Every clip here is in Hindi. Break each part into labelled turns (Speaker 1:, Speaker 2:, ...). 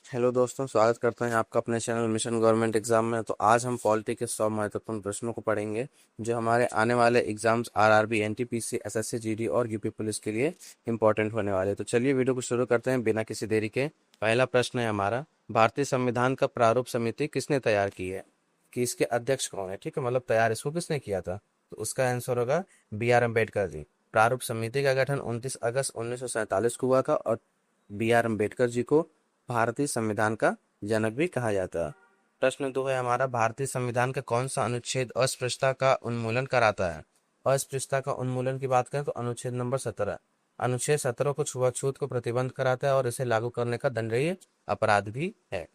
Speaker 1: हेलो दोस्तों, स्वागत करते हैं आपका अपने चैनल मिशन गवर्नमेंट एग्जाम में। तो आज हम पॉलिटी के 100 महत्वपूर्ण प्रश्नों को पढ़ेंगे जो हमारे आने वाले exams RRB, NTPC, SSC, GD और यूपी पुलिस के लिए इंपॉर्टेंट होने वाले हैं। तो चलिए वीडियो को शुरू करते हैं बिना किसी देरी के। पहला प्रश्न है हमारा, भारतीय संविधान का प्रारूप समिति किसने तैयार की है, कि इसके अध्यक्ष कौन है। ठीक है, मतलब तैयार इसको किसने किया था। तो उसका आंसर होगा बी आर अम्बेडकर जी। प्रारूप समिति का गठन 29 अगस्त 1947 को हुआ था और बी आर अम्बेडकर जी को भारतीय संविधान का जनक भी कहा जाता है। प्रश्न 2 है हमारा, भारतीय संविधान का कौन सा अनुच्छेद अस्पृश्यता का उन्मूलन कराता है। अस्पृश्यता का उन्मूलन की बात करें तो अनुच्छेद नंबर 17। अनुच्छेद 17 को छुआछूत को प्रतिबंध कराता है और इसे लागू करने का दंडनीय अपराध भी है।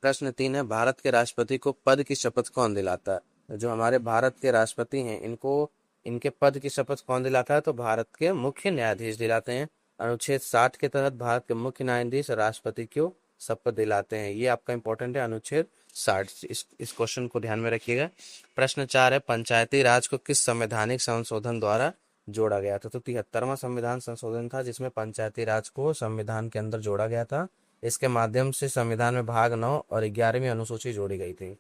Speaker 1: प्रश्न 3 है, भारत के राष्ट्रपति को पद की शपथ कौन दिलाता है। जो हमारे भारत के राष्ट्रपति हैं इनको इनके पद की शपथ कौन दिलाता है, तो भारत के मुख्य न्यायाधीश दिलाते हैं। अनुच्छेद 60 के तहत भारत के मुख्य न्यायाधीश राष्ट्रपति को शपथ दिलाते हैं। ये आपका इंपॉर्टेंट है, अनुच्छेद 60। इस क्वेश्चन को ध्यान में रखिएगा। प्रश्न 4 है, पंचायती राज को किस संवैधानिक संशोधन द्वारा जोड़ा गया था। तो 73वां संविधान संशोधन था जिसमें पंचायती राज को संविधान के अंदर जोड़ा गया था। इसके माध्यम से संविधान में भाग 9 और 11वीं अनुसूची जोड़ी गई थी।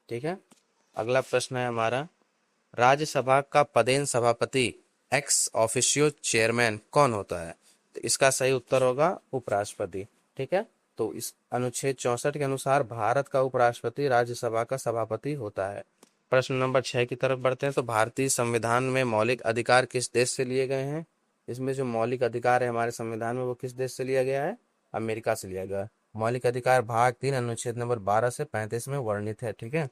Speaker 1: ठीक है, अगला प्रश्न है हमारा, राज्यसभा का पदेन सभापति एक्स ऑफिशियो चेयरमैन कौन होता है। तो इसका सही उत्तर होगा उपराष्ट्रपति। ठीक है, तो इस अनुच्छेद 64 के अनुसार भारत का उपराष्ट्रपति राज्यसभा का सभापति होता है। प्रश्न नंबर 6 की तरफ बढ़ते हैं। तो भारतीय संविधान में मौलिक अधिकार किस देश से लिए गए हैं। इसमें जो मौलिक अधिकार है हमारे संविधान में वो किस देश से लिया गया है, अमेरिका से लिया गया। मौलिक अधिकार भाग 3 अनुच्छेद नंबर 12 से 35 में वर्णित है। ठीक है,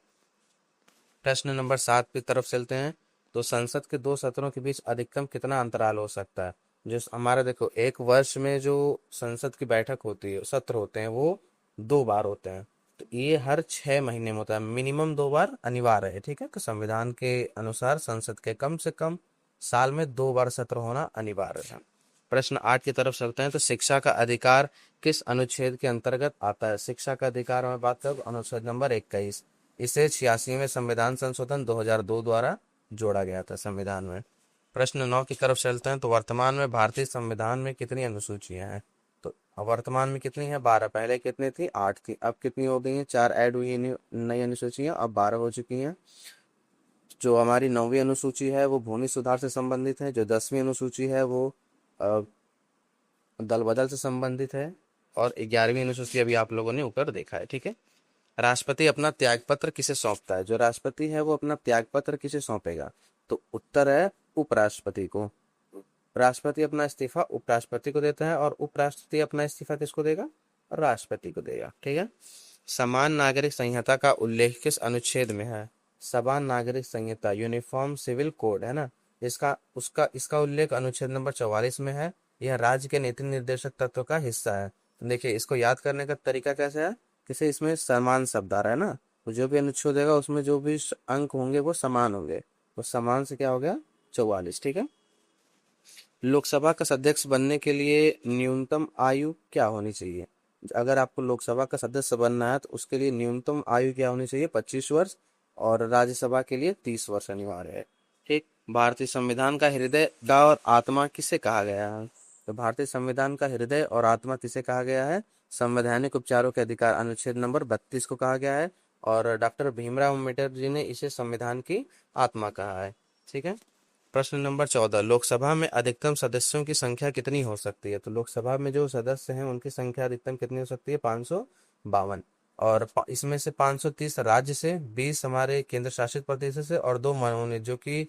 Speaker 1: प्रश्न नंबर 7 की तरफ चलते हैं। तो संसद के दो सत्रों के बीच अधिकतम कितना अंतराल हो सकता है। जो हमारा देखो, एक वर्ष में जो संसद की बैठक होती है, सत्र होते हैं, वो 2 बार होते हैं। तो ये हर 6 महीने में होता है, मिनिमम 2 बार अनिवार्य है। ठीक है, तो संविधान के अनुसार संसद के कम से कम साल में 2 बार सत्र होना अनिवार्य है। प्रश्न 8 की तरफ चलते हैं। तो शिक्षा का अधिकार किस अनुच्छेद के अंतर्गत आता है। शिक्षा का अधिकार में बात करें तो अनुच्छेद नंबर 21। इसे 86वें संविधान संशोधन 2002 द्वारा जोड़ा गया था संविधान में। प्रश्न 9 की तरफ चलते हैं। तो वर्तमान में भारतीय संविधान में कितनी अनुसूचियां हैं। तो वर्तमान में कितनी है, 12। पहले कितनी थी, 8 थी। अब कितनी हो गई है, 4 ऐड हुई है नई अनुसूचियां, अब 12 हो चुकी हैं। जो हमारी 9वीं अनुसूची है वो भूमि सुधार से संबंधित है। जो 10वीं अनुसूची है वो अ, दल बदल से संबंधित है। और 11वीं अनुसूची अभी आप लोगों ने ऊपर देखा है। ठीक है, राष्ट्रपति अपना त्यागपत्र किसे सौंपता है। जो राष्ट्रपति है वो अपना त्यागपत्र किसे सौंपेगा। तो उत्तर है उपराष्ट्रपति को। राष्ट्रपति अपना इस्तीफा उपराष्ट्रपति को देता है और उपराष्ट्रपति अपना इस्तीफा किसको देगा, राष्ट्रपति को देगा। ठीक है, समान नागरिक संहिता का उल्लेख किस अनुच्छेद में है। समान नागरिक संहिता, यूनिफॉर्म सिविल कोड है ना, इसका उल्लेख अनुच्छेद नंबर 44 में है। यह राज्य के नीति निर्देशक तत्व का हिस्सा है। तो देखिए, इसको याद करने का तरीका कैसे है, जैसे इसमें समान शब्द आ रहा है ना, तो जो भी अनुच्छेद होगा उसमें जो भी अंक होंगे वो समान होंगे। तो समान से क्या हो गया, 44। ठीक है, लोकसभा का सदस्य बनने के लिए न्यूनतम आयु क्या होनी चाहिए। अगर आपको लोकसभा का सदस्य बनना है तो उसके लिए न्यूनतम आयु क्या होनी चाहिए, 25 वर्ष। और राज्यसभा के लिए 30 वर्ष अनिवार्य है। ठीक, भारतीय संविधान का हृदय और आत्मा किसे कहा गया है। तो भारतीय संविधान का हृदय और आत्मा किसे कहा गया है, संवैधानिक उपचारों के अधिकार अनुच्छेद नंबर 32 को कहा गया है। और डॉक्टर भीमराव अम्बेडकर जी ने इसे संविधान की आत्मा कहा है। ठीक है, प्रश्न नंबर 14, लोकसभा में अधिकतम सदस्यों की संख्या कितनी हो सकती है। तो लोकसभा में जो सदस्य हैं उनकी संख्या अधिकतम कितनी हो सकती है, 552। और इसमें से 530 राज्य से, 20 हमारे केंद्र शासित प्रदेश से और 2 मनोनीत जो कि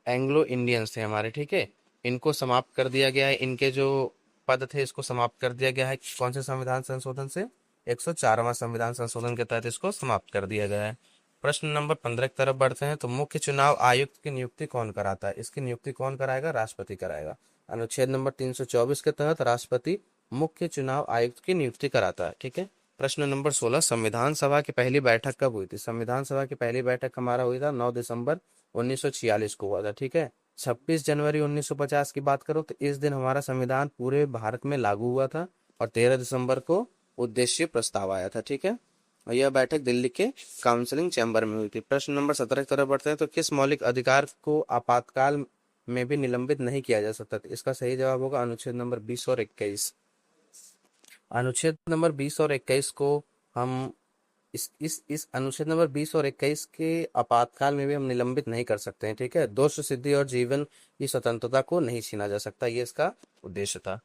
Speaker 1: एंग्लो इंडियंस थे हमारे। ठीक है, इनको समाप्त कर दिया गया है। इनके जो पद थे इसको समाप्त कर दिया गया है। कौन से संविधान संशोधन से, 104वां संविधान संशोधन के तहत इसको समाप्त कर दिया गया है। प्रश्न नंबर 15 की तरफ बढ़ते हैं। तो मुख्य चुनाव आयुक्त की नियुक्ति कौन कराता है। इसकी नियुक्ति कौन कराएगा, राष्ट्रपति कराएगा। अनुच्छेद नंबर 324 के तहत राष्ट्रपति मुख्य चुनाव आयुक्त की नियुक्ति कराता है। ठीक है, प्रश्न नंबर 16, संविधान सभा की पहली बैठक कब हुई थी। संविधान सभा की पहली बैठक हमारा हुई था 9 दिसंबर 1946 को हुआ था। ठीक है, 26 जनवरी 1950 की बात करो तो इस दिन हमारा संविधान पूरे भारत में लागू हुआ था। और 13 दिसंबर को उद्देश्य प्रस्ताव आया था। ठीक है, और यह बैठक दिल्ली के काउंसिलिंग चैम्बर में हुई थी। प्रश्न नंबर 17 की तरफ बढ़ते हैं। तो किस मौलिक अधिकार को आपातकाल में भी निलंबित नहीं किया जा सकता। तो इसका सही जवाब होगा अनुच्छेद नंबर 20 और 21। अनुच्छेद नंबर 20 और 21 को हम इस अनुच्छेद नंबर 20 और 21 के आपातकाल में भी हम निलंबित नहीं कर सकते हैं, ठीक है। दोष सिद्धि और जीवन की स्वतंत्रता को नहीं छीना जा सकता, ये इसका उद्देश्य था।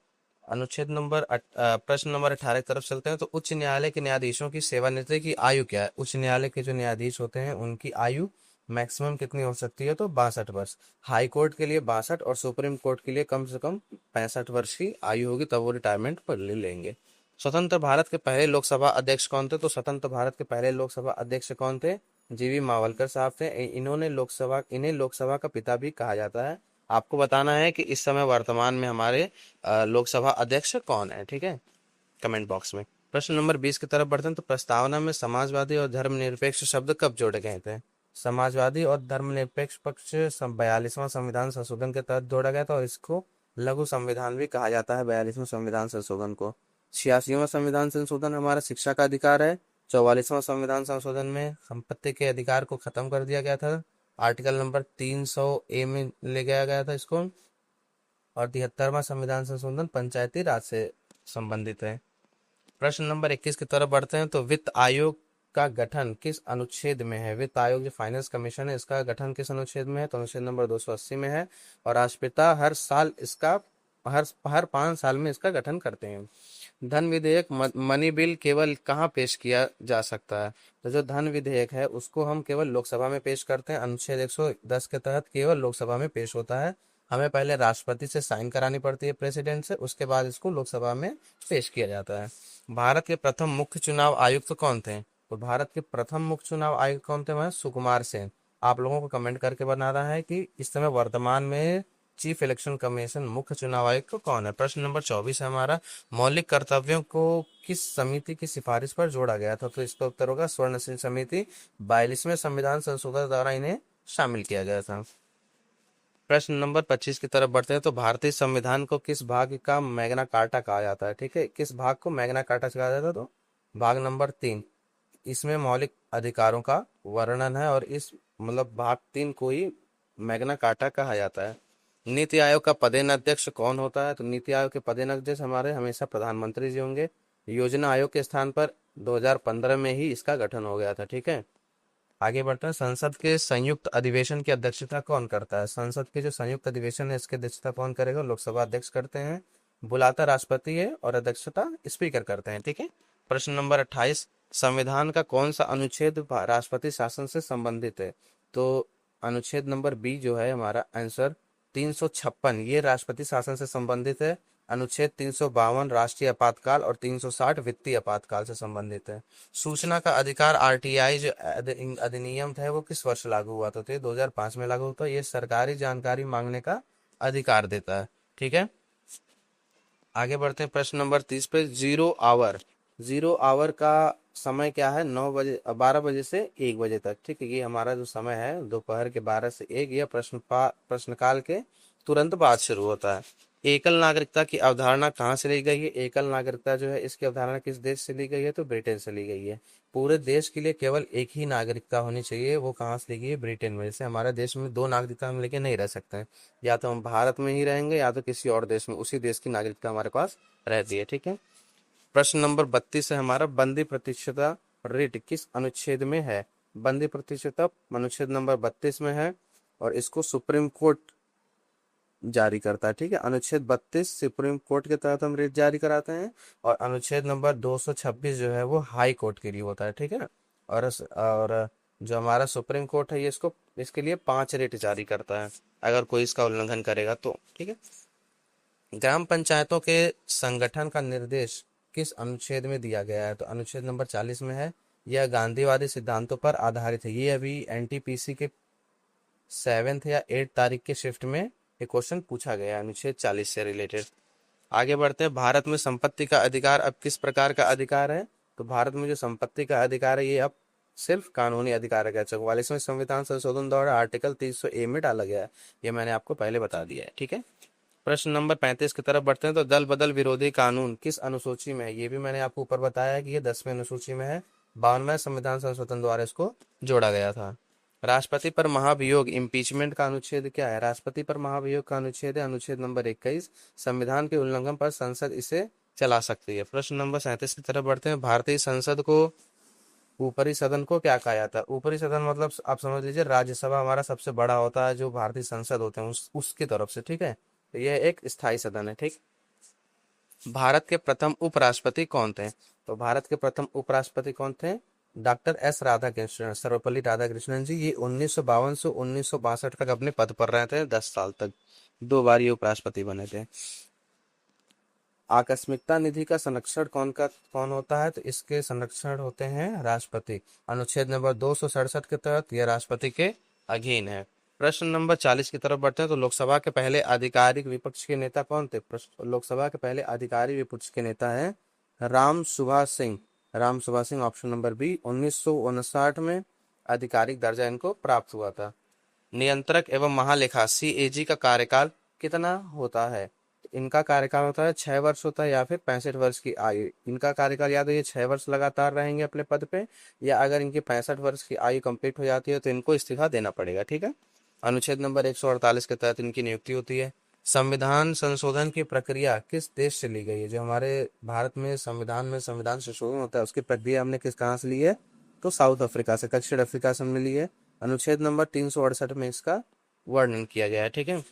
Speaker 1: प्रश्न नंबर 18 की तरफ चलते हैं। तो उच्च न्यायालय के न्यायाधीशों की सेवानिवृत्ति की आयु क्या है? उच्च न्यायालय के जो न्यायाधीश होते हैं उनकी आयु मैक्सिमम कितनी हो सकती है? तो 62 वर्ष। हाई कोर्ट के लिए 62 और सुप्रीम कोर्ट के लिए कम से कम 65 वर्ष की आयु होगी, तब वो रिटायरमेंट पर ले लेंगे। स्वतंत्र भारत के पहले लोकसभा अध्यक्ष कौन थे? तो स्वतंत्र भारत के पहले लोकसभा अध्यक्ष कौन थे? जीवी मावलकर साहब थे। इन्हें लोकसभा का पिता भी कहा जाता है। आपको बताना है कि इस समय वर्तमान में हमारे लोकसभा अध्यक्ष कौन है, ठीक है, कमेंट बॉक्स में। प्रश्न नंबर 20 की तरफ बढ़ते हैं। तो प्रस्तावना में समाजवादी और धर्मनिरपेक्ष शब्द कब जोड़े गए थे? समाजवादी और धर्मनिरपेक्ष पक्ष 42वां संविधान संशोधन के तहत जोड़ा गया था, और इसको लघु संविधान भी कहा जाता है, 42वां संविधान संशोधन को। 86वां संविधान संशोधन हमारा शिक्षा का अधिकार है। 44वां संविधान संशोधन में संपत्ति के अधिकार को खत्म कर दिया गया था, आर्टिकल नंबर 300A में ले गया गया था इसको। और 73वां संविधान संशोधन पंचायती राज से संबंधित है। प्रश्न नंबर 21 की तरफ बढ़ते हैं। तो वित्त आयोग का गठन किस अनुच्छेद में है? वित्त आयोग जो फाइनेंस कमीशन है, इसका गठन किस अनुच्छेद में है? तो अनुच्छेद नंबर 280 में है। और राष्ट्रपिता हर साल इसका हर 5 साल में इसका गठन करते हैं। धन विधेयक मनी बिल केवल कहाँ पेश किया जा सकता है? तो जो धन विधेयक है उसको हम केवल लोकसभा में पेश करते हैं। अनुच्छेद 110 के तहत केवल लोकसभा में पेश होता है। हमें पहले राष्ट्रपति से साइन करानी पड़ती है, प्रेसिडेंट से, उसके बाद इसको लोकसभा में पेश किया जाता है। भारत के प्रथम मुख्य चुनाव आयुक्त तो कौन थे? तो भारत के प्रथम मुख्य चुनाव आयुक्त कौन थे? वह सुकुमार सेन। आप लोगों को कमेंट करके बताना है कि इस समय वर्तमान में चीफ इलेक्शन कमीशन मुख्य चुनाव आयुक्त कौन है। प्रश्न नंबर 24 है हमारा, मौलिक कर्तव्यों को किस समिति की सिफारिश पर जोड़ा गया था? तो इसका उत्तर होगा स्वर्ण सिंह समिति। 42वें संविधान संशोधन द्वारा इन्हें शामिल किया गया था। प्रश्न नंबर 25 की तरफ बढ़ते हैं। तो भारतीय संविधान को किस भाग का मैग्ना कार्टा कहा जाता है? ठीक है, किस भाग को मैग्ना कार्टा कहा जाता है? तो भाग नंबर 3। इसमें मौलिक अधिकारों का वर्णन है, और इस भाग 3 को ही मैग्ना कार्टा कहा जाता है। नीति आयोग का पदेन अध्यक्ष कौन होता है? तो नीति आयोग के पदेन अध्यक्ष हमारे हमेशा प्रधानमंत्री जी होंगे। योजना आयोग के स्थान पर 2015 में ही इसका गठन हो गया था, ठीक है। आगे बढ़ते हैं। संसद के संयुक्त अधिवेशन की अध्यक्षता कौन करता है? संसद के जो संयुक्त अधिवेशन है इसकी अध्यक्षता कौन करेगा? लोकसभा अध्यक्ष करते हैं। बुलाता राष्ट्रपति है और अध्यक्षता स्पीकर करते हैं, ठीक है। प्रश्न नंबर 28, संविधान का कौन सा अनुच्छेद राष्ट्रपति शासन से संबंधित है? तो अनुच्छेद नंबर बी जो है हमारा आंसर 356, ये राष्ट्रपति शासन से संबंधित है। अनुच्छेद 352 राष्ट्रीय आपातकाल और 360 वित्तीय आपातकाल से संबंधित है। सूचना का अधिकार आरटीआई जो अधिनियम था वो किस वर्ष लागू हुआ था? तो ये 2005 में लागू हुआ। ये सरकारी जानकारी मांगने का अधिकार देता है, ठीक है। आगे बढ़ते हैं प्रश्न नंबर 30 पे। जीरो आवर का समय क्या है? 12 बजे से 1 बजे तक, ठीक है। ये हमारा जो समय है दोपहर के 12 से 1, यह प्रश्नकाल के तुरंत बाद शुरू होता है। एकल नागरिकता की अवधारणा कहाँ से ली गई है? एकल नागरिकता जो है इसकी अवधारणा किस देश से ली गई है? तो ब्रिटेन से ली गई है। पूरे देश के लिए केवल एक ही नागरिकता होनी चाहिए, वो कहाँ से ली गई है? ब्रिटेन में। जैसे हमारे देश में 2 नागरिकता हम लेके नहीं रह सकते हैं, या तो हम भारत में ही रहेंगे या तो किसी और देश में, उसी देश की नागरिकता हमारे पास रहती है, ठीक है। प्रश्न नंबर 32 है हमारा, बंदी प्रतिष्ठा रेट किस अनुच्छेद में है? बंदी प्रतिष्ठा अनुच्छेद नंबर 32 में है, और इसको सुप्रीम कोर्ट जारी करता है, ठीक है। अनुच्छेद 32 सुप्रीम कोर्ट के तहत हम रेट जारी कराते हैं, और अनुच्छेद नंबर 226 जो है वो हाई कोर्ट के लिए होता है, ठीक है। और जो हमारा सुप्रीम कोर्ट है ये इसके लिए 5 रेट जारी करता है अगर कोई इसका उल्लंघन करेगा तो, ठीक है। ग्राम पंचायतों के संगठन का निर्देश किस अनुच्छेद में दिया गया है? तो अनुच्छेद नंबर 40 में है। यह गांधीवादी सिद्धांतों पर आधारित है। ये अभी एनटीपीसी के 7 या 8 तारीख के शिफ्ट में ये क्वेश्चन पूछा गया है अनुच्छेद 40 से रिलेटेड। आगे बढ़ते हैं। भारत में संपत्ति का अधिकार अब किस प्रकार का अधिकार है? तो भारत में जो संपत्ति का अधिकार है ये अब सिर्फ कानूनी अधिकार है। 44वें संविधान संशोधन द्वारा आर्टिकल 300A में डाला गया है, ये मैंने आपको पहले बता दिया है, ठीक है। प्रश्न नंबर 35 की तरफ बढ़ते हैं। तो दल बदल विरोधी कानून किस अनुसूची में है? ये भी मैंने आपको ऊपर बताया है कि ये 10वें अनुसूची में है। 52वें संविधान संशोधन द्वारा इसको जोड़ा गया था। राष्ट्रपति पर महाभियोग इम्पीचमेंट का अनुच्छेद क्या है? राष्ट्रपति पर महाभियोग का अनुच्छेद है अनुच्छेद नंबर 21। संविधान के उल्लंघन पर संसद इसे चला सकती है। प्रश्न नंबर 37 की तरफ बढ़ते हैं। भारतीय संसद को, ऊपरी सदन को क्या कहा जाता है? ऊपरी सदन मतलब आप समझ लीजिए राज्यसभा हमारा सबसे बड़ा होता है, जो भारतीय संसद होते हैं उसकी तरफ से, ठीक है। तो यह एक स्थायी सदन है, ठीक। भारत के प्रथम उपराष्ट्रपति कौन थे? तो भारत के प्रथम उपराष्ट्रपति कौन थे? डॉक्टर एस राधाकृष्णन, सर्वपल्ली राधाकृष्णन जी। ये 1952 से 1962 तक अपने पद पर रहे थे, 10 साल तक, 2 बार ये उपराष्ट्रपति बने थे। आकस्मिकता निधि का संरक्षण कौन होता है? तो इसके संरक्षण होते हैं राष्ट्रपति। अनुच्छेद नंबर 267 के तहत यह राष्ट्रपति के अधीन है। प्रश्न नंबर 40 की तरफ बढ़ते हैं। तो लोकसभा के पहले आधिकारिक विपक्ष के नेता कौन थे? लोकसभा के पहले आधिकारिक विपक्ष के नेता है Ram Subhash Singh. Ram Subhash Singh, option number B. 1959 में आधिकारिक दर्जा इनको प्राप्त हुआ था। नियंत्रक एवं महालेखा सीएजी का कार्यकाल कितना होता है? इनका कार्यकाल होता है 6 वर्ष होता है, या फिर 65 वर्ष की आयु। इनका कार्यकाल या तो ये 6 वर्ष लगातार रहेंगे अपने पद पे, या अगर इनकी 65 वर्ष की आयु कंप्लीट हो जाती है तो इनको इस्तीफा देना पड़ेगा, ठीक है। अनुच्छेद नंबर 148 के तहत इनकी नियुक्ति होती है। संविधान संशोधन की प्रक्रिया किस देश से ली गई है? जो हमारे भारत में संविधान संशोधन होता है, उसकी प्रक्रिया हमने कहाँ से ली है? तो साउथ अफ्रीका से, दक्षिण अफ्रीका से हमने ली है। अनुच्छेद नंबर 368 में इसका वर्णन किया गया है, ठीक है।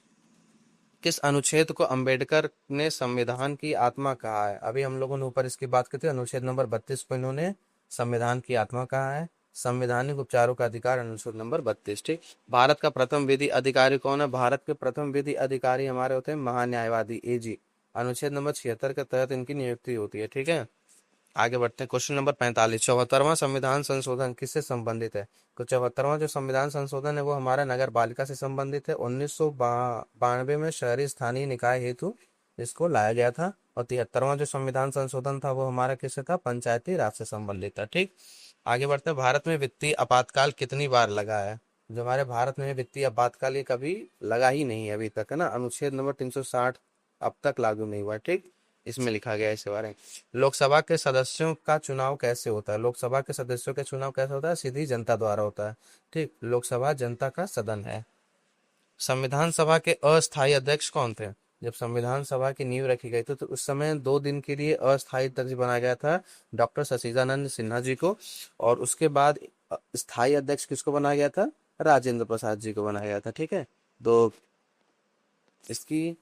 Speaker 1: किस अनुच्छेद को अंबेडकर ने संविधान की आत्मा कहा है? अभी हम लोगों ने ऊपर इसकी बात की थी, अनुच्छेद नंबर 32 को इन्होंने संविधान की आत्मा कहा है। संवैधानिक उपचारों का अधिकार, अनुच्छेद नंबर 32, ठीक। भारत का प्रथम विधि अधिकारी कौन है? भारत के प्रथम विधि अधिकारी हमारे होते हैं महान्यायवादी, एजी। अनुच्छेद नंबर 76 के तहत इनकी नियुक्ति होती है, ठीक है। आगे बढ़ते हैं। क्वेश्चन नंबर 45, 74वां संविधान संशोधन किससे संबंधित है? तो 74वां जो संविधान संशोधन है वो हमारा नगर पालिका से संबंधित है। 1992 में शहरी स्थानीय निकाय हेतु इसको लाया गया था। और 73वां जो संविधान संशोधन था वो हमारा किससे था? पंचायती राज से संबंधित था, ठीक। आगे बढ़ते हैं। भारत में वित्तीय आपातकाल कितनी बार लगा है? जो हमारे भारत में वित्तीय आपातकाल ये कभी लगा ही नहीं है अभी तक, है ना। अनुच्छेद नंबर 360 अब तक लागू नहीं हुआ, ठीक। इसमें लिखा गया है इसके बारे में। लोकसभा के सदस्यों का चुनाव कैसे होता है? लोकसभा के सदस्यों का चुनाव कैसे होता है? सीधी जनता द्वारा होता है, ठीक। लोकसभा जनता का सदन है। संविधान सभा के अस्थायी अध्यक्ष कौन थे? जब संविधान सभा की नींव रखी गई थी तो उस समय 2 दिन के लिए अस्थायी अध्यक्ष बनाया गया था डॉक्टर सचिदानंद सिन्हा जी को। और उसके बाद स्थायी अध्यक्ष किसको बनाया गया था? राजेंद्र प्रसाद जी को बनाया गया था, ठीक है। तो इसकी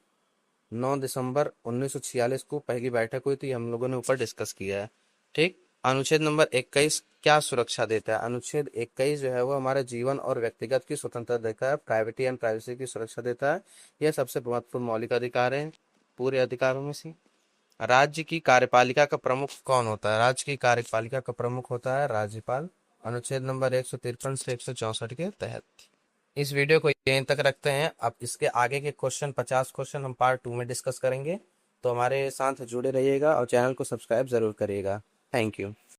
Speaker 1: 9 दिसंबर 1946 को पहली बैठक हुई थी, हम लोगों ने ऊपर डिस्कस किया है, ठीक। अनुच्छेद नंबर 21 क्या सुरक्षा देता है? अनुच्छेद 21 जो है वो हमारे जीवन और व्यक्तिगत की स्वतंत्रता देता है, प्राइवेटी एंड प्राइवेसी की सुरक्षा देता है। यह सबसे महत्वपूर्ण मौलिक अधिकार है पूरे अधिकारों में से। राज्य की कार्यपालिका का प्रमुख कौन होता है? राज्य की कार्यपालिका का प्रमुख होता है राज्यपाल। अनुच्छेद नंबर 153 से 164 के तहत। इस वीडियो को यहीं तक रखते हैं। अब इसके आगे के क्वेश्चन 50 क्वेश्चन हम पार्ट 2 में डिस्कस करेंगे। तो हमारे साथ जुड़े रहिएगा और चैनल को सब्सक्राइब जरूर करिएगा। Thank you.